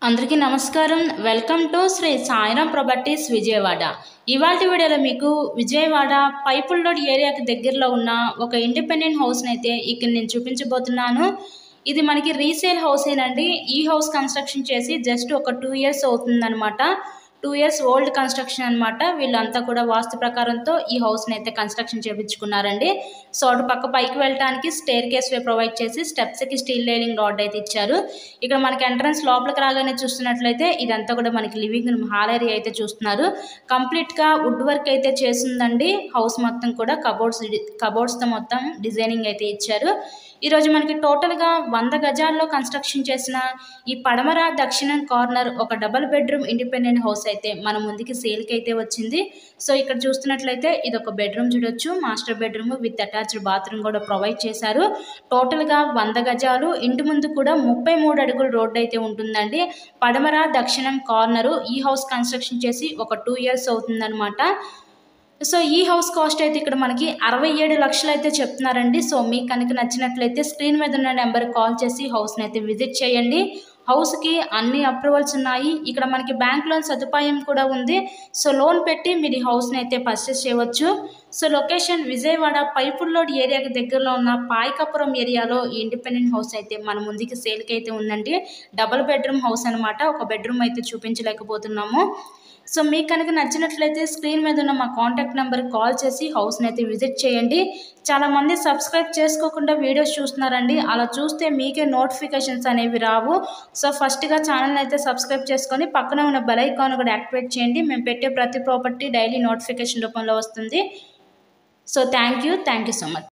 అందరికీ నమస్కారం. Welcome to Sri Sairam properties Vijayawada. ఇవాల్టి వీడియోలో మీకు విజయవాడ పైపుల్ రోడ్ ఏరియాకి దగ్గరలో ఉన్న ఒక ఇండిపెండెంట్ హౌస్ని అయితే ఇక్కడ నేను చూపించబోతున్నాను. ఇది మనకి రీసేల్ హౌసేనండి. ఈ హౌస్ కన్స్ట్రక్షన్ చేసి జస్ట్ ఒక 2 years అవుతుందన్నమాట. 2 years ఓల్డ్ కన్స్ట్రక్షన్ అనమాట. వీళ్ళంతా కూడా వాస్తు ప్రకారంతో ఈ హౌస్ని అయితే కన్స్ట్రక్షన్ చేయించుకున్నారండి. సో అటు పక్క పైకి వెళ్ళడానికి స్టేర్ కేస్ వే ప్రొవైడ్ చేసి స్టెప్స్కి స్టీల్ రైలింగ్ రాడ్ అయితే ఇచ్చారు. ఇక్కడ మనకి ఎంట్రన్స్ లోపలికి రాగానే చూస్తున్నట్లయితే ఇదంతా కూడా మనకి లివింగ్ రూమ్ హాల్ ఏరియా అయితే చూస్తున్నారు. కంప్లీట్గా వుడ్ వర్క్ అయితే చేసిందండి. హౌస్ మొత్తం కూడా కబోర్డ్స్తో మొత్తం డిజైనింగ్ అయితే ఇచ్చారు. ఈరోజు మనకి టోటల్గా 100 గజాల్లో కన్స్ట్రక్షన్ చేసిన ఈ పడమర దక్షిణం కార్నర్ ఒక డబుల్ బెడ్రూమ్ ఇండిపెండెంట్ హౌస్ అయితే మన ముందుకి సేల్కి అయితే వచ్చింది. సో ఇక్కడ చూస్తున్నట్లయితే ఇది ఒక బెడ్రూమ్ చూడొచ్చు. Master bedroom with attached bathroom కూడా ప్రొవైడ్ చేశారు. టోటల్గా 100 గజాలు. ఇంటి ముందు కూడా 33 అడుగుల రోడ్డు అయితే ఉంటుందండి. పడమర దక్షిణం కార్నరు. ఈ హౌస్ కన్స్ట్రక్షన్ చేసి ఒక 2 years అవుతుందన్నమాట. సో ఈ హౌస్ కాస్ట్ అయితే ఇక్కడ మనకి 67 లక్షలు అయితే చెప్తున్నారండి. సో మీకు కనుక నచ్చినట్లయితే స్క్రీన్ మీద ఉన్న నెంబర్కి కాల్ చేసి హౌస్ని అయితే విజిట్ చేయండి. హౌస్కి అన్ని అప్రూవల్స్ ఉన్నాయి. ఇక్కడ మనకి బ్యాంక్ లోన్ సదుపాయం కూడా ఉంది. సో లోన్ పెట్టి మీరు ఈ హౌస్ని అయితే పర్చేస్ చేయవచ్చు. సో లొకేషన్ విజయవాడ పైపుల్ రోడ్ ఏరియాకి దగ్గరలో ఉన్న పాయకపురం ఏరియాలో ఈ ఇండిపెండెంట్ హౌస్ అయితే మన ముందుకి సేల్కి అయితే ఉందండి. డబుల్ బెడ్రూమ్ హౌస్ అనమాట. ఒక బెడ్రూమ్ అయితే చూపించలేకపోతున్నాము. సో మీకు కనుక నచ్చినట్లయితే స్క్రీన్ మీద ఉన్న మా కాంటాక్ట్ నెంబర్కి కాల్ చేసి హౌస్ని అయితే విజిట్ చేయండి. చాలామంది సబ్స్క్రైబ్ చేసుకోకుండా వీడియోస్ చూస్తున్నారండి. అలా చూస్తే మీకే నోటిఫికేషన్స్ అనేవి రావు. సో ఫస్ట్గా ఛానల్ని అయితే సబ్స్క్రైబ్ చేసుకొని పక్కన ఉన్న బెల్ ఐకాన్ కూడా యాక్టివేట్ చేయండి. మేము పెట్టే ప్రతి ప్రాపర్టీ డైలీ నోటిఫికేషన్ రూపంలో వస్తుంది. So thank you so much.